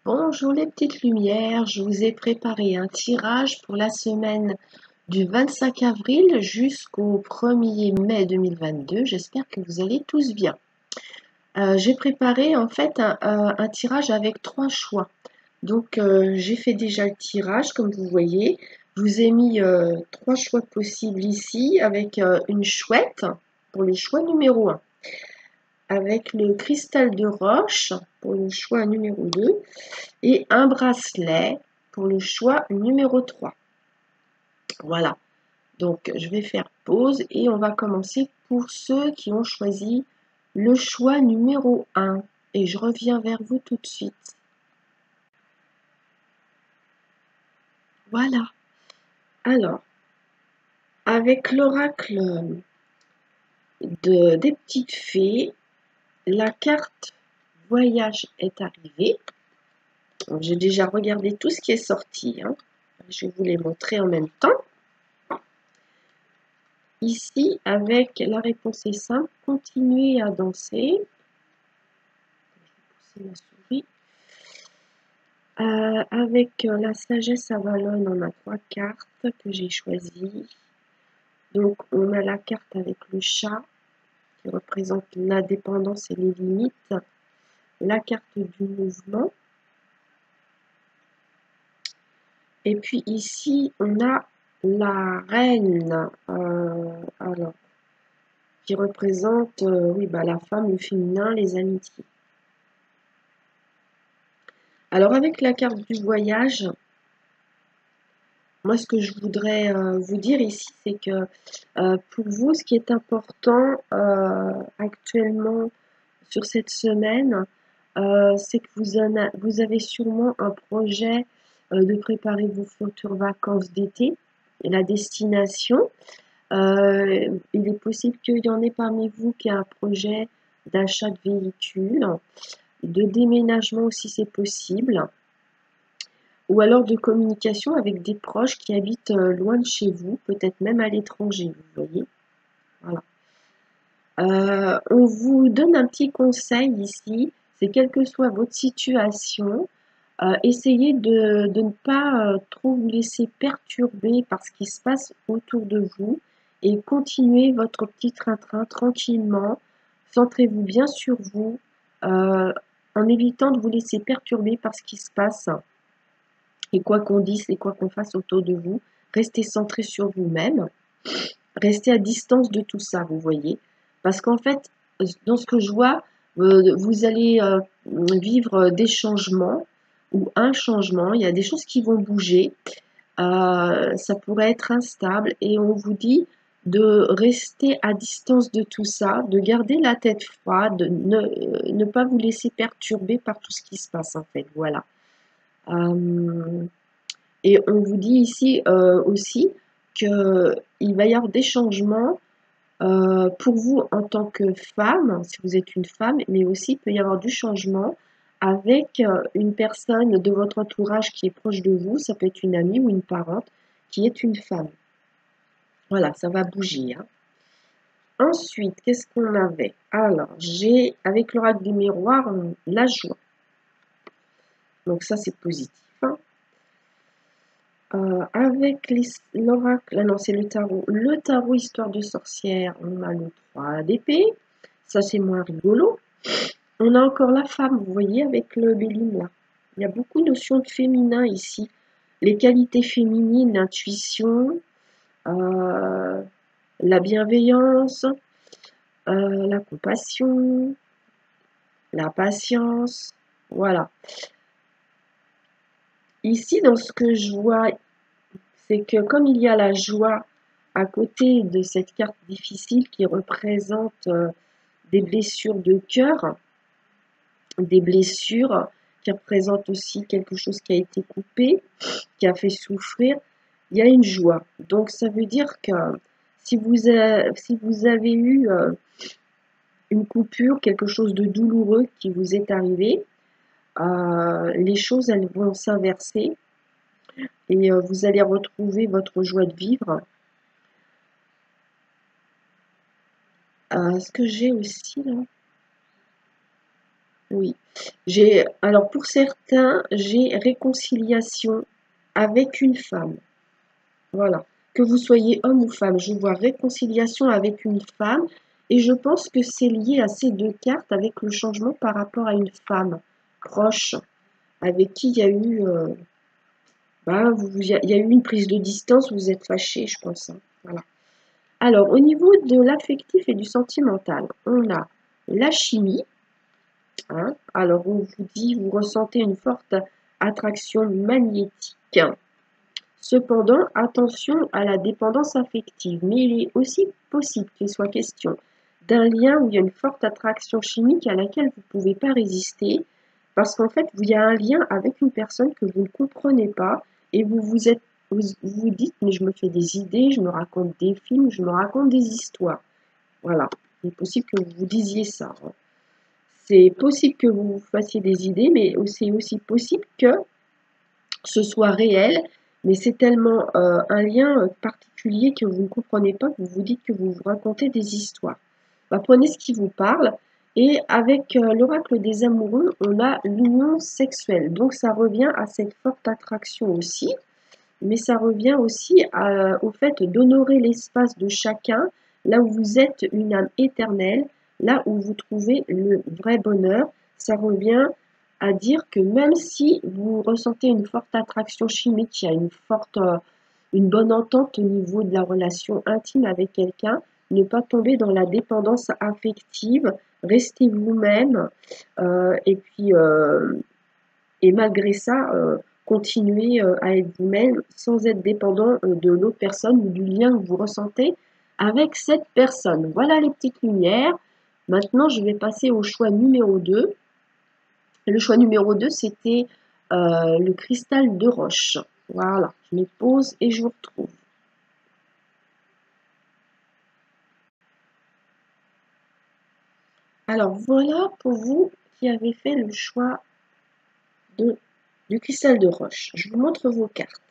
Bonjour les petites lumières, je vous ai préparé un tirage pour la semaine du 25 avril jusqu'au 1er mai 2022. J'espère que vous allez tous bien. J'ai préparé en fait un tirage avec 3 choix. Donc j'ai fait déjà le tirage comme vous voyez. Je vous ai mis 3 choix possibles ici avec une chouette pour le choix numéro 1. Avec le cristal de roche pour le choix numéro 2 et un bracelet pour le choix numéro 3. Voilà, donc je vais faire pause et on va commencer pour ceux qui ont choisi le choix numéro 1 et je reviens vers vous tout de suite. Voilà, alors avec l'oracle des petites fées, la carte voyage est arrivée. J'ai déjà regardé tout ce qui est sorti, hein. Je vais vous les montrer en même temps. Ici, avec la réponse est simple, continuez à danser. Je vais pousser ma souris. Avec la sagesse avalone, on a 3 cartes que j'ai choisies. Donc, on a la carte avec le chat qui représente l'indépendance et les limites. La carte du mouvement. Et puis ici, on a la reine, alors, qui représente oui, la femme, le féminin, les amitiés. Alors avec la carte du voyage, moi ce que je voudrais vous dire ici, c'est que pour vous, ce qui est important actuellement sur cette semaine, c'est que vous avez sûrement un projet de préparer vos futures vacances d'été et la destination. Il est possible qu'il y en ait parmi vous qui a un projet d'achat de véhicule, de déménagement aussi c'est possible, ou alors de communication avec des proches qui habitent loin de chez vous, peut-être même à l'étranger, vous voyez. Voilà. On vous donne un petit conseil ici, c'est quelle que soit votre situation, essayez de ne pas trop vous laisser perturber par ce qui se passe autour de vous et continuez votre petit train-train tranquillement. Centrez-vous bien sur vous en évitant de vous laisser perturber par ce qui se passe. Et quoi qu'on dise et quoi qu'on fasse autour de vous, restez centré sur vous-même. Restez à distance de tout ça, vous voyez. Parce qu'en fait, dans ce que je vois, vous allez vivre des changements ou un changement. Il y a des choses qui vont bouger. Ça pourrait être instable et on vous dit de rester à distance de tout ça, de garder la tête froide, de ne pas vous laisser perturber par tout ce qui se passe en fait. Voilà. Et on vous dit ici aussi qu'il va y avoir des changements pour vous en tant que femme, si vous êtes une femme, mais aussi il peut y avoir du changement avec une personne de votre entourage qui est proche de vous, ça peut être une amie ou une parente qui est une femme. Voilà, ça va bouger, hein. Ensuite, qu'est-ce qu'on avait? Alors, j'ai, avec l'oracle du miroir, la joie. Donc ça, c'est positif, hein. Avec l'oracle, non, c'est le tarot. Le tarot histoire de sorcière, on a le 3 d'épée. Ça, c'est moins rigolo. On a encore la femme, vous voyez, avec le Béline là. Il y a beaucoup de notions de féminin ici. Les qualités féminines, l'intuition, la bienveillance, la compassion, la patience. Voilà. Ici, dans ce que je vois, c'est que comme il y a la joie à côté de cette carte difficile qui représente des blessures de cœur, des blessures qui représentent aussi quelque chose qui a été coupé, qui a fait souffrir, il y a une joie. Donc ça veut dire que si vous avez eu une coupure, quelque chose de douloureux qui vous est arrivé, les choses elles vont s'inverser et vous allez retrouver votre joie de vivre. Ce que j'ai aussi là, Oui. Alors pour certains, j'ai réconciliation avec une femme. Voilà. Que vous soyez homme ou femme, je vois réconciliation avec une femme et je pense que c'est lié à ces deux cartes avec le changement par rapport à une femme proche avec qui il y a eu, il y a eu une prise de distance, vous êtes fâchés, je pense, hein. Voilà. Alors, au niveau de l'affectif et du sentimental, on a la chimie, hein. Alors, on vous dit, vous ressentez une forte attraction magnétique. Cependant, attention à la dépendance affective, mais il est aussi possible qu'il soit question d'un lien où il y a une forte attraction chimique à laquelle vous ne pouvez pas résister, parce qu'en fait, il y a un lien avec une personne que vous ne comprenez pas, et vous dites, mais je me fais des idées, je me raconte des films, je me raconte des histoires. Voilà, il est possible que vous vous disiez ça, hein. C'est possible que vous vous fassiez des idées, mais c'est aussi possible que ce soit réel, mais c'est tellement un lien particulier que vous ne comprenez pas, que vous vous dites que vous vous racontez des histoires. Bah, prenez ce qui vous parle, et avec l'oracle des amoureux, on a l'union sexuelle. Donc ça revient à cette forte attraction aussi, mais ça revient aussi au fait d'honorer l'espace de chacun, là où vous êtes une âme éternelle, là où vous trouvez le vrai bonheur. Ça revient à dire que même si vous ressentez une forte attraction chimique, il y a une bonne entente au niveau de la relation intime avec quelqu'un, ne pas tomber dans la dépendance affective, restez vous-même, et puis et malgré ça, continuez à être vous-même sans être dépendant de l'autre personne ou du lien que vous ressentez avec cette personne. Voilà les petites lumières. Maintenant, je vais passer au choix numéro 2. Le choix numéro 2, c'était le cristal de roche. Voilà, je me pose et je vous retrouve. Alors voilà pour vous qui avez fait le choix du cristal de roche. Je vous montre vos cartes.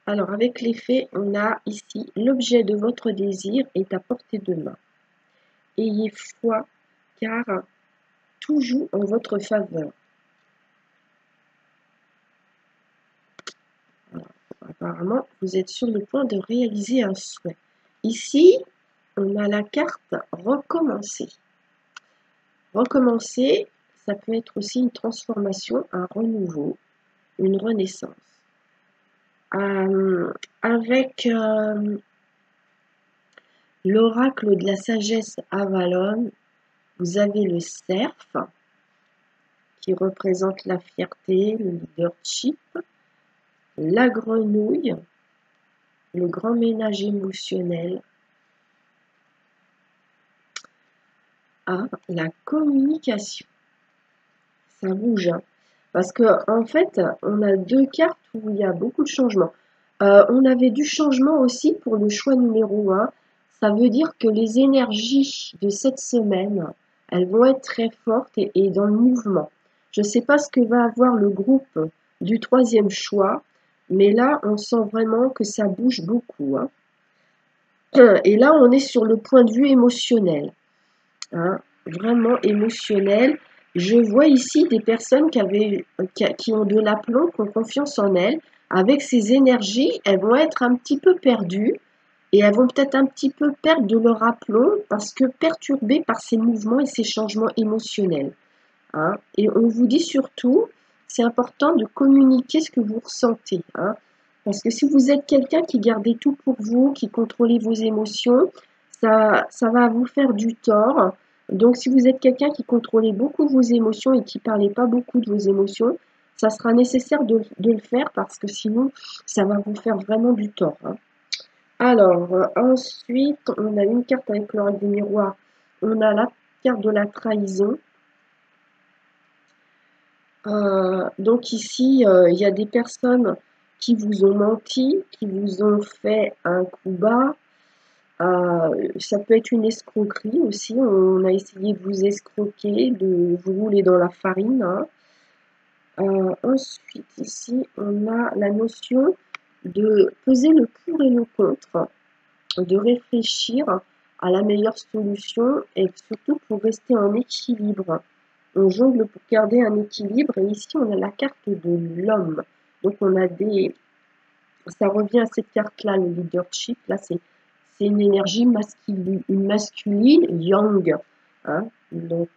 Alors avec les faits, on a ici l'objet de votre désir est à portée de main. Ayez foi car tout joue en votre faveur. Alors, apparemment, vous êtes sur le point de réaliser un souhait. Ici, on a la carte recommencer. Recommencer, ça peut être aussi une transformation, un renouveau, une renaissance. Avec l'oracle de la sagesse Avalon, vous avez le cerf qui représente la fierté, le leadership, la grenouille, le grand ménage émotionnel, la communication. Ça bouge, hein. Parce que en fait, on a deux cartes où il y a beaucoup de changements. On avait du changement aussi pour le choix numéro 1. Ça veut dire que les énergies de cette semaine, elles vont être très fortes et dans le mouvement. Je ne sais pas ce que va avoir le groupe du troisième choix, mais là, on sent vraiment que ça bouge beaucoup, hein. Et là, on est sur le point de vue émotionnel, hein, vraiment émotionnel. Je vois ici des personnes qui ont de l'aplomb, qui ont confiance en elles. Avec ces énergies, elles vont être un petit peu perdues et elles vont peut-être un petit peu perdre de leur aplomb parce que perturbées par ces mouvements et ces changements émotionnels, hein. Et on vous dit surtout, c'est important de communiquer ce que vous ressentez, hein. Parce que si vous êtes quelqu'un qui gardez tout pour vous, qui contrôlez vos émotions, ça va vous faire du tort. Donc si vous êtes quelqu'un qui contrôlez beaucoup vos émotions et qui ne parlez pas beaucoup de vos émotions, ça sera nécessaire de le faire parce que sinon, ça va vous faire vraiment du tort, hein. Alors, ensuite, on a une carte avec l'oracle du miroir. On a la carte de la trahison. Donc ici, il y a des personnes qui vous ont menti, qui vous ont fait un coup bas. Ça peut être une escroquerie aussi. On a essayé de vous escroquer, de vous rouler dans la farine, hein. Ensuite, ici, on a la notion de peser le pour et le contre, de réfléchir à la meilleure solution et surtout pour rester en équilibre. On jongle pour garder un équilibre et ici on a la carte de l'homme. Donc on a ça revient à cette carte-là, le leadership. Là c'est une énergie masculine, yang. Hein. Donc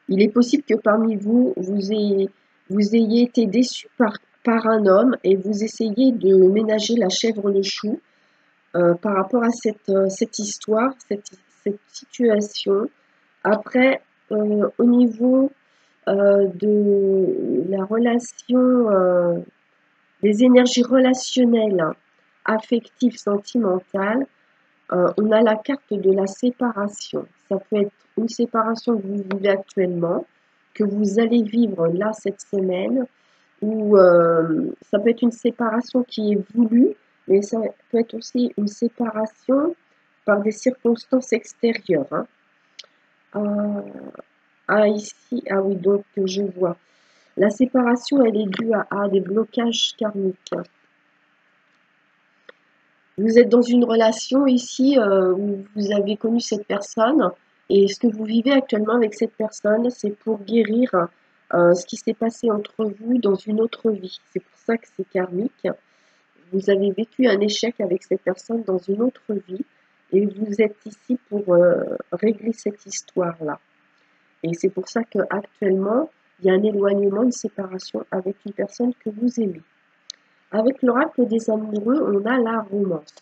il est possible que parmi vous, vous ayez été déçu par un homme et vous essayez de ménager la chèvre le chou par rapport à cette histoire, cette situation. Après, au niveau de la relation, des énergies relationnelles, affectives, sentimentales, on a la carte de la séparation. Ça peut être une séparation que vous vivez actuellement, que vous allez vivre là cette semaine, ou ça peut être une séparation qui est voulue, mais ça peut être aussi une séparation par des circonstances extérieures. Hein. Ici, ah oui, donc je vois. La séparation, elle est due à des blocages karmiques. Vous êtes dans une relation ici où vous avez connu cette personne et ce que vous vivez actuellement avec cette personne, c'est pour guérir ce qui s'est passé entre vous dans une autre vie. C'est pour ça que c'est karmique. Vous avez vécu un échec avec cette personne dans une autre vie et vous êtes ici pour régler cette histoire-là. Et c'est pour ça qu'actuellement, il y a un éloignement, une séparation avec une personne que vous aimez. Avec l'oracle des amoureux, on a la romance.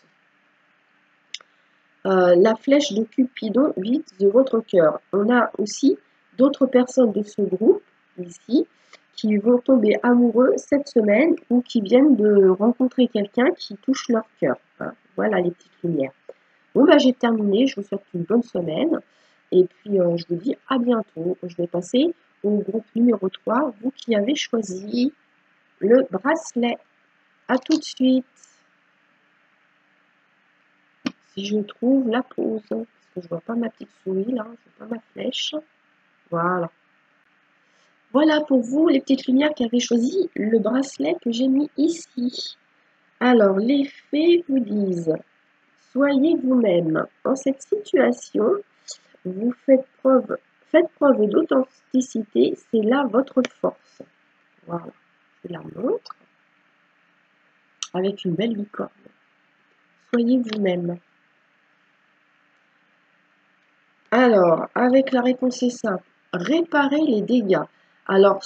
La flèche de Cupidon vise votre cœur. On a aussi d'autres personnes de ce groupe, ici, qui vont tomber amoureux cette semaine ou qui viennent de rencontrer quelqu'un qui touche leur cœur. Hein. Voilà les petites lumières. Bon, bah, j'ai terminé. Je vous souhaite une bonne semaine. Et puis, je vous dis à bientôt. Je vais passer au groupe numéro 3, vous qui avez choisi le bracelet. À tout de suite. Si je trouve la pause, parce que je vois pas ma petite souris là, je vois pas ma flèche. Voilà. Voilà pour vous les petites lumières qui avaient choisi le bracelet que j'ai mis ici. Alors, les fées vous disent, soyez vous-même. En cette situation, vous faites preuve d'authenticité, c'est là votre force. Voilà, je la montre avec une belle licorne. Soyez vous-même. Alors, avec la réponse est simple, réparer les dégâts. Alors,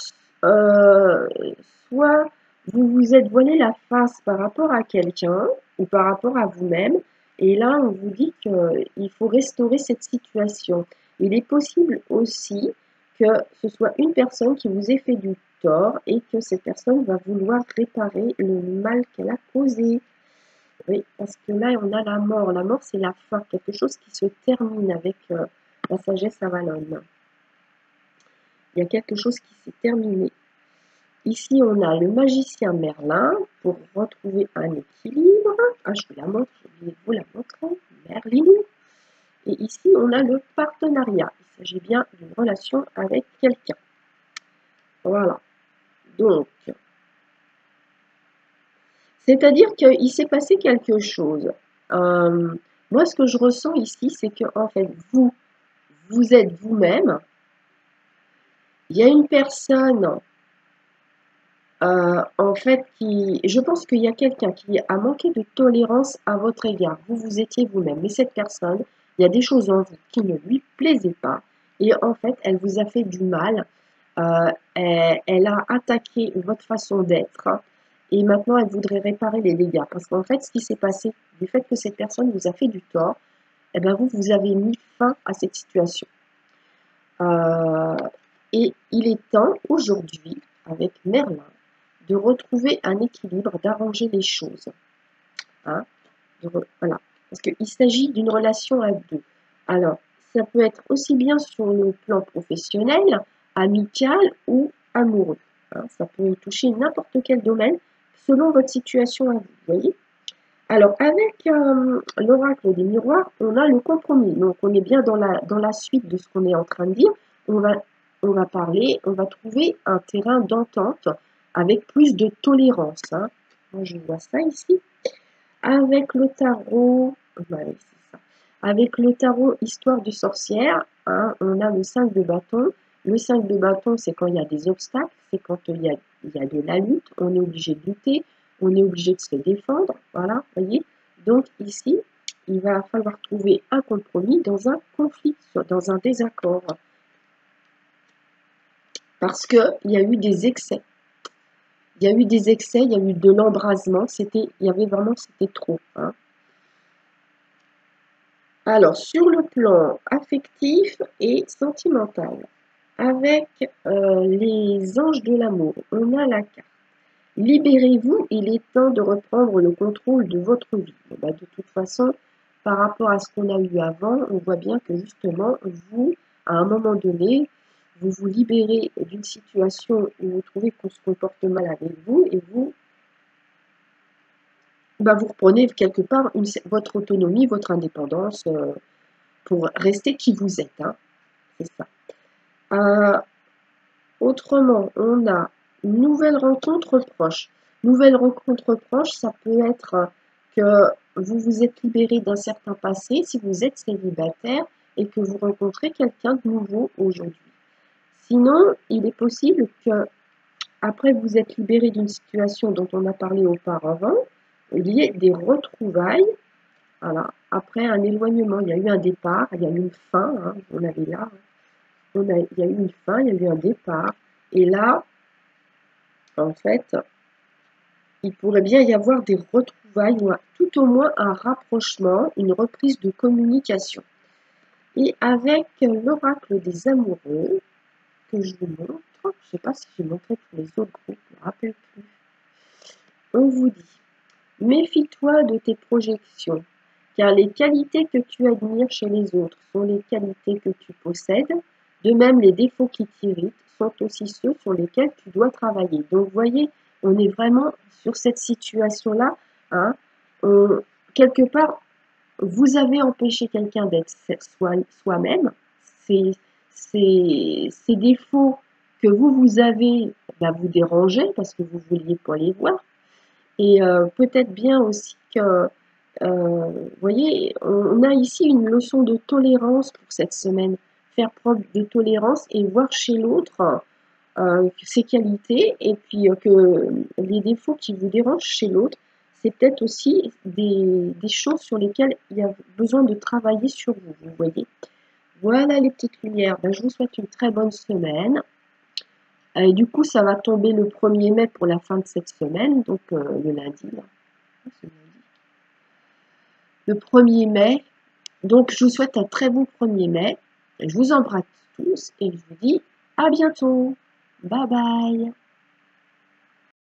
soit vous vous êtes voilé la face par rapport à quelqu'un ou par rapport à vous-même, et là, on vous dit qu'il faut restaurer cette situation. Il est possible aussi que ce soit une personne qui vous ait fait du tort et que cette personne va vouloir réparer le mal qu'elle a causé. Oui, parce que là, on a la mort. La mort, c'est la fin, quelque chose qui se termine avec la sagesse avalone. Il y a quelque chose qui s'est terminé. Ici, on a le magicien Merlin pour retrouver un équilibre. Ah, je vous la montre, j'ai oublié de vous la montrer. Merlin. Et ici, on a le partenariat. Il s'agit bien d'une relation avec quelqu'un. Voilà. Donc, c'est-à-dire qu'il s'est passé quelque chose. Moi, ce que je ressens ici, c'est que en fait, vous êtes vous-même. Il y a une personne, en fait, je pense qu'il y a quelqu'un qui a manqué de tolérance à votre égard. Vous étiez vous-même. Mais cette personne, il y a des choses en vous qui ne lui plaisaient pas. Et en fait, elle vous a fait du mal. Elle a attaqué votre façon d'être. Et maintenant, elle voudrait réparer les dégâts. Parce qu'en fait, ce qui s'est passé, du fait que cette personne vous a fait du tort, eh bien vous avez mis fin à cette situation. Et il est temps, aujourd'hui, avec Merlin, de retrouver un équilibre, d'arranger les choses. Hein, voilà. Parce qu'il s'agit d'une relation à deux. Alors, ça peut être aussi bien sur le plan professionnel, amical ou amoureux. Hein, ça peut toucher n'importe quel domaine selon votre situation à vous, voyez. Alors, avec l'oracle des miroirs, on a le compromis. Donc, on est bien dans la suite de ce qu'on est en train de dire. On va parler, on va trouver un terrain d'entente avec plus de tolérance. Hein. Moi, je vois ça ici. Avec le tarot, bah oui, c'est ça. Avec le tarot Histoire de sorcière, hein, on a le 5 de bâton. Le 5 de bâton, c'est quand il y a des obstacles, c'est quand il y a de la lutte, on est obligé de lutter, on est obligé de se défendre, voilà, voyez. Donc ici, il va falloir trouver un compromis dans un conflit, dans un désaccord. Parce qu'il y a eu des excès. Il y a eu des excès, il y a eu de l'embrasement, c'était trop. Hein. Alors, sur le plan affectif et sentimental, avec les anges de l'amour, on a la carte. Libérez-vous, il est temps de reprendre le contrôle de votre vie. Bon, bah, de toute façon, par rapport à ce qu'on a eu avant, on voit bien que justement, vous, à un moment donné, vous vous libérez d'une situation où vous trouvez qu'on se comporte mal avec vous et vous, bah, vous reprenez quelque part votre autonomie, votre indépendance pour rester qui vous êtes. Hein. C'est ça. Autrement, on a une nouvelle rencontre proche. Nouvelle rencontre proche, ça peut être que vous vous êtes libéré d'un certain passé, si vous êtes célibataire, et que vous rencontrez quelqu'un de nouveau aujourd'hui. Sinon, il est possible que, après vous êtes libéré d'une situation dont on a parlé auparavant, il y ait des retrouvailles. Voilà. Après un éloignement, il y a eu un départ, il y a eu une fin, hein, on avait là. Il y a eu une fin, il y a eu un départ. Et là, en fait, il pourrait bien y avoir des retrouvailles ou tout au moins un rapprochement, une reprise de communication. Et avec l'oracle des amoureux, que je vous montre, je ne sais pas si j'ai montré pour les autres groupes, je ne me rappelle plus. On vous dit, méfie-toi de tes projections, car les qualités que tu admires chez les autres sont les qualités que tu possèdes. De même, les défauts qui t'irritent sont aussi ceux sur lesquels tu dois travailler. Donc, vous voyez, on est vraiment sur cette situation-là. Hein, quelque part, vous avez empêché quelqu'un d'être soi-même. Ces défauts que vous avez vous déranger parce que vous ne vouliez pas les voir. Et peut-être bien aussi que, vous voyez, on a ici une leçon de tolérance pour cette semaine. Faire preuve de tolérance et voir chez l'autre ses qualités et puis que les défauts qui vous dérangent chez l'autre, c'est peut-être aussi des choses sur lesquelles il y a besoin de travailler sur vous, vous voyez. Voilà les petites lumières. Ben, je vous souhaite une très bonne semaine. Et du coup, ça va tomber le 1er mai pour la fin de cette semaine, donc le lundi. Là. Le 1er mai. Donc, je vous souhaite un très bon 1er mai. Je vous embrasse tous et je vous dis à bientôt. Bye bye.